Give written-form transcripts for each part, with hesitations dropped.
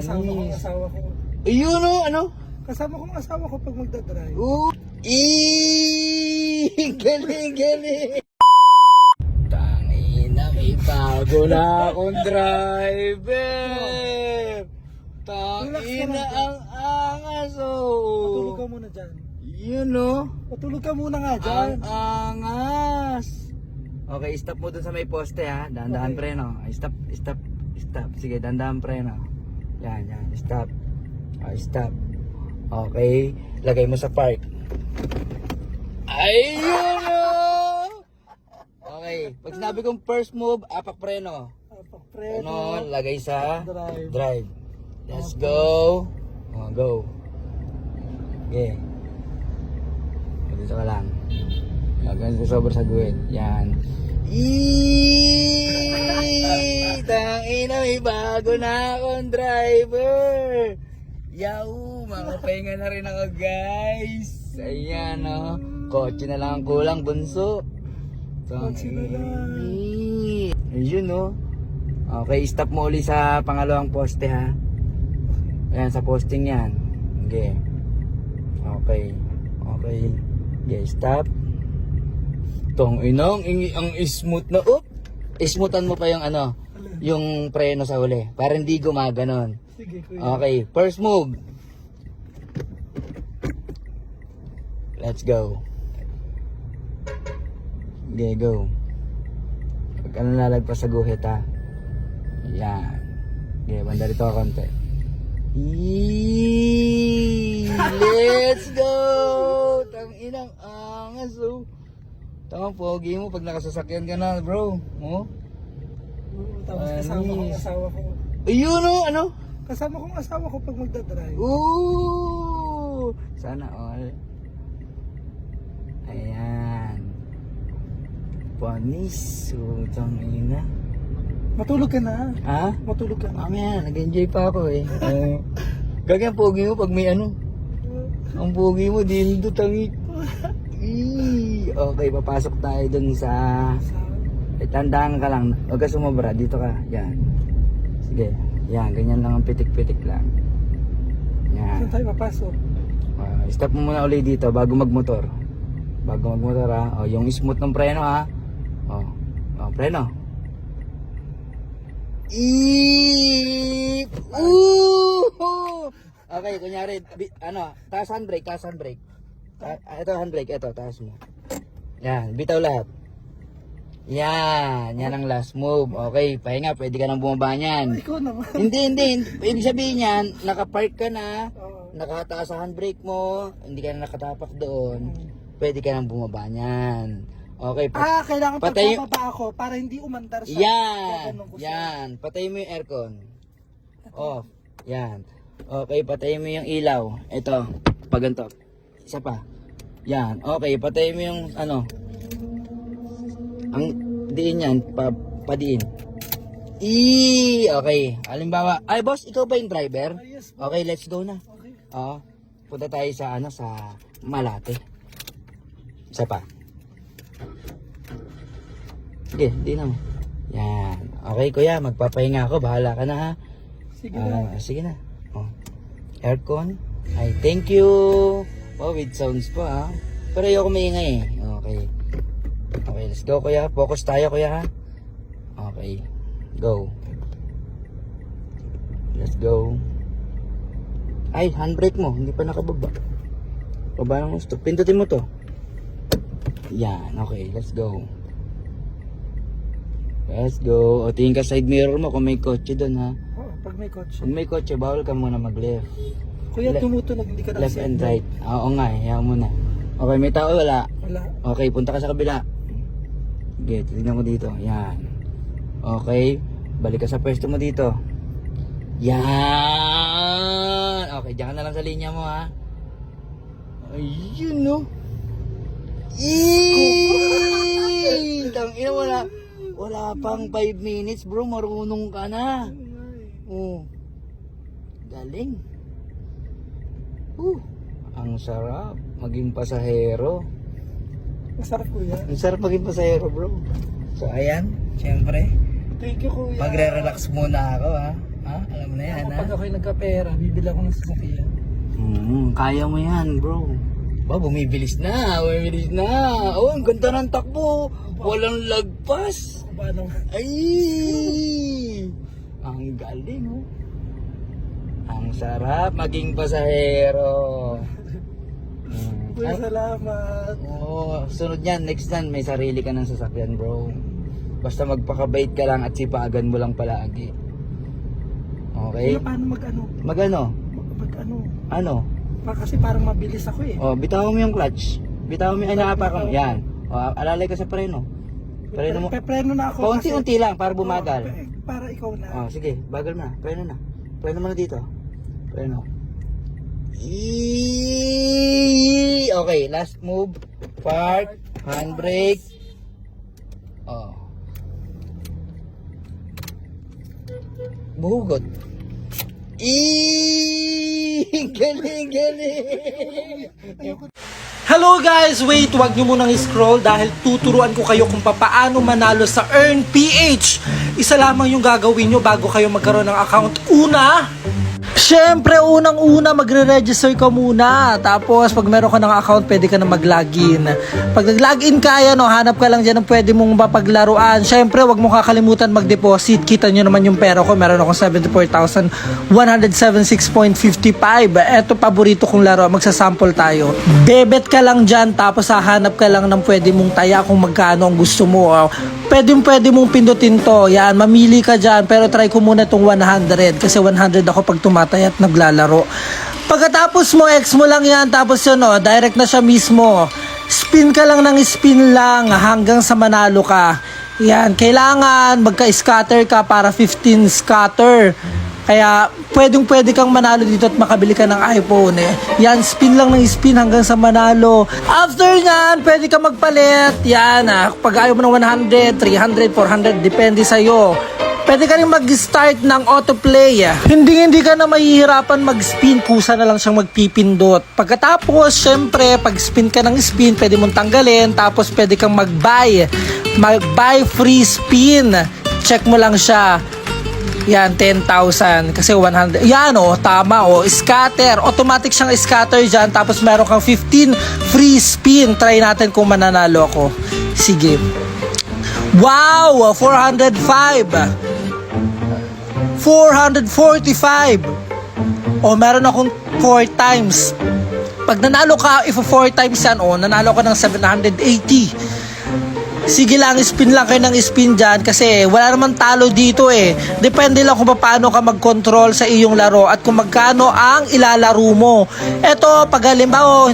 kasama ko ang asawa ko. Ayun o, ano? Kasama ko ang asawa ko pag magdadrive. Galing, galing. Tangina, may bago na akong driver. Tangina, ang angas Patulog ka oh. muna dyan. Yun o. Patulog ka muna nga dyan. Ang angas. Okay, stop mo dun sa may poste ha. Dahan-dahan Okay. preno. Ay, stop. Sige, dahan-dahan preno. Yan. Stop. Stop. Okay, lagay mo sa park. Ayun o. Okay, pag sinabi kong first move, apak preno. Preno. Lagay sa Drive. drive. Let's go. Go. Okay. Dito ka lang. Hanggang sobrang sa guwid. Yan. Tangina, may bago na akong driver. Yaw, makapahinga na rin ako guys. Ayan o. Kotse na lang ang kulang, bunso. Kotse na lang. Ayun o. Okay, stop mo uli sa pangalawang poste ha. Ayan, sa posting yan. Okay. Okay, stop. Tong inong, ang smooth na up. Smoothan mo pa yung ano, yung preno sa uli. Para hindi gumaganon. Sige, kuya. Okay, first move. Let's go. Okay, go. Pag ano nalagpas sa guhit ha. Yan. Okay, banda rito ka konti. Let's go! Tanginang angas oh. Tamang pogi mo pag nakasasakyan ka na bro. Oh? Tapos kasama ko ang asawa ko. Ayun oh, ano? Kasama ko ang asawa ko pag magdadrive. Ooh! Sana all. Ayan. Panis. Utang ina. Matulog ka na. Ha? Matulog ka na. Mamaya, nag-enjoy pa ako eh. Gagyan pogi mo pag may ano. Ang pogi mo, dildo tangi. Okay, papasok tayo dun sa... Tandaan ka lang. Huwag ka sumobra. Dito ka. Yan. Sige. Yan. Ganyan lang ang pitik-pitik lang. Yan. Saan tayo papasok? Stop mo muna ulit dito bago magmotor. Bago magmotor ha. O, yung smooth ng preno ha. O, preno. Okay, kunyari, taas handbrake. Ito handbrake, ito, taas mo. Yan, bitaw lahat. Yan ang last move. Okay, pahinga, pwede ka nang bumaba niyan. Ikaw naman. Hindi. Ibig sabihin niyan, nakapark ka na, Oo. nakataas sa handbrake mo, hindi ka na nakatapak doon, pwede ka nang bumaba niyan. Okay, Kailangan patay- pagkababa ako para hindi umandar sa... yan, Gaganong ko siya. yan. Patayin mo yung aircon. Off. Yan. Okay, patayin mo yung ilaw. Ito, pag ganito. Isa pa. Yan. Okay, patayin mo yung ang diin yan, padiin. Okay. Halimbawa, ay boss, ikaw ba yung driver? Yes, Okay, let's go na. Okay. Punta tayo sa sa Malate. Isa pa. Sige, di na mo. Yan. Okay kuya, magpapahinga ako. Bahala ka na ha. Sige na. Sige na. Aircon. Ay, thank you. With sounds pa ha. Pero ayoko maingay eh. Okay. Okay, let's go kuya. Focus tayo kuya ha. Okay. Go. Let's go. Ay, handbrake mo. Hindi pa nakababa. Baba ng gusto. Pindutin mo to. Yan. Okay, let's go. Let's go. O, tingin ka side mirror mo kung may kotse doon ha. Pag may kotse. Kung may kotse, bawal ka muna mag-left. Kuya, tumutunog, hindi ka na Left and right. Oo nga, hayaan mo na. Okay, may tao wala. Wala. Okay, punta ka sa kabila. Okay, tignan ko dito. Yan. Okay, balik ka sa pwesto mo dito. Yan. Okay, diyan ka na lang sa linya mo ha. Ayun no. Tangina wala pang 5 minutes bro, marunong ka na. Galing. Ang sarap maging pasahero. Masarap kuya. Ang sarap maging pasahero bro. So ayan, syempre, Thank you kuya. magre-relax muna ako ha. Ha? Alam mo na yan, ha? Kapag ako'y nagkapera, bibili ako ng sasakyan. Kaya mo yan, bro. Ba, bumibilis na. Bumibilis na. Oh, ang ganda ng takbo. Walang lagpas. Paano? Ay! Ang galing, oh. Ang sarap maging pasahero. Uy, salamat. Sunod yan, next time may sarili ka ng sasakyan, bro. Basta magpakabait ka lang at sipagan mo lang palagi. Okay? Kaya paano mag-ano? Mag-ano? Mag-ano? Ano? Kasi parang mabilis ako eh. Oh, bitawan mo yung clutch. Bitawan mo yung inaapakan mo. Yan. Oh, alalay ka sa preno. Preno mo. Preno na ako. Paunti-unti lang para bumagal. Para ikaw na. Oh, sige, bagal mo na. Preno na. Preno mo na dito. Preno. Okay, last move. Park, handbrake. Oh. Buhugot. Galing, galing. Hello guys! Wait, wag nyo munang scroll dahil tuturuan ko kayo kung paano manalo sa Earn PH. Isa lamang yung gagawin nyo bago kayo magkaroon ng account. Una, syempre, unang-una, magre-register ka muna. Tapos, pag meron ka ng account, pwede ka na mag-login. Pag nag-login ka, yan, hanap ka lang dyan ng pwede mong mapaglaruan. Syempre, wag mo kakalimutan mag-deposit. Kita nyo naman yung pera ko. Meron akong 74,176.55. Eto, paborito kong laro. Magsasample tayo. Bebet ka lang dyan, tapos hahanap ka lang ng pwede mong taya kung magkano ang gusto mo. Pwede mong pindutin to. Yan, mamili ka dyan. Pero try ko muna itong 100. Kasi 100 ako pag tumatay at naglalaro. Pagkatapos mo, X mo lang yan. Tapos yun, direct na siya mismo. Spin ka lang ng spin lang hanggang sa manalo ka. Yan, kailangan magka-scatter ka para 15 scatter. Kaya pwede kang manalo dito at makabili ka ng iPhone eh. Yan, spin lang ng spin hanggang sa manalo. After nyan, pwede ka magpalit. Yan, pag ayaw mo ng 100, 300, 400, depende sa'yo. Pwede ka rin mag-start ng autoplay. Hindi ka na mahihirapan mag-spin. Kusa na lang siyang magpipindot. Pagkatapos, syempre, pag spin ka ng spin, pwede mong tanggalin. Tapos pwede kang mag-buy. Mag-buy free spin. Check mo lang siya. Yan, 10,000. Kasi 100. Yan, tama, scatter. Automatic siyang scatter dyan. Tapos meron kang 15 free spin. Try natin kung mananalo ako. Sige. Wow! 405. 445. Meron akong 4 times. Pag nanalo ka, if 4 times yan, nanalo ka ng 780. Sige lang, spin lang kayo ng spin dyan kasi wala naman talo dito eh. Depende lang kung paano ka mag-control sa iyong laro at kung magkano ang ilalaro mo. Eto, pag halimbawa,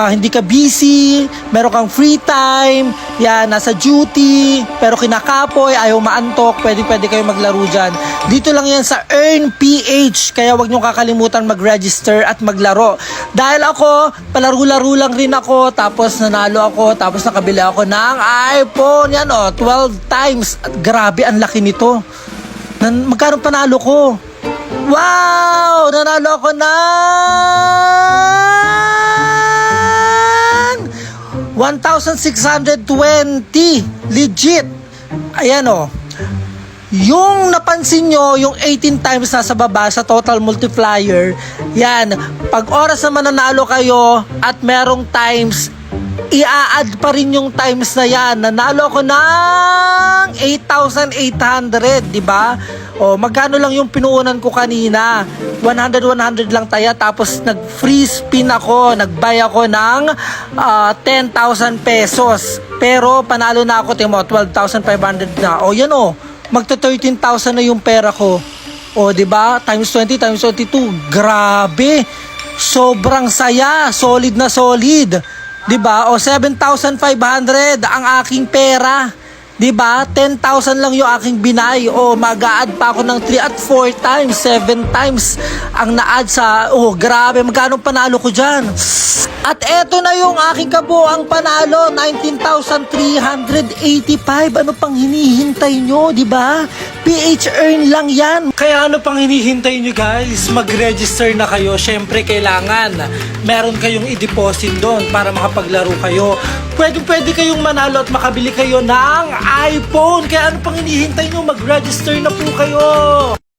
hindi ka busy, meron kang free time, yan, nasa duty, pero kinakapoy, ayaw maantok, pwede kayo maglaro dyan. Dito lang yan sa Earn PH, kaya wag nyo kakalimutan mag-register at maglaro. Dahil ako, palaro-laro lang rin ako, tapos nanalo ako, tapos nakabili ako ng iPhone, yan 12 times. At grabe, ang laki nito. Magkano panalo ko? Wow! Nanalo ako ng 1,620. Legit. Ayan Yung napansin nyo, yung 18 times nasa baba sa total multiplier, yan, pag oras na mananalo kayo at merong times, i-add pa rin yung times na yan. Nanalo ko ng 8,800, di ba? Magkano lang yung pinuunan ko kanina? 100 lang taya, tapos nag-free spin ako, nag-buy ako ng 10,000 pesos. Pero panalo na ako, timo, 12,500 na. Yan magta 13,000 na yung pera ko. Di ba? Times 20, times 22. Grabe. Sobrang saya. Solid na solid. 'Di ba? 7,500 ang aking pera. 'Di ba? 10,000 lang yung aking binay. Mag-a-add pa ako ng 3 at 4 times, 7 times ang na-add sa grabe, magkano panalo ko diyan. At eto na yung aking kabuang panalo, 19,385. Ano pang hinihintay nyo, 'di ba? PH Earn lang yan. Kaya ano pang hinihintay nyo guys? Mag-register na kayo. Syempre kailangan meron kayong i-deposit doon para makapaglaro kayo. Pwede kayong manalo at makabili kayo ng iPhone. Kaya ano pang hinihintay nyo? Mag-register na po kayo.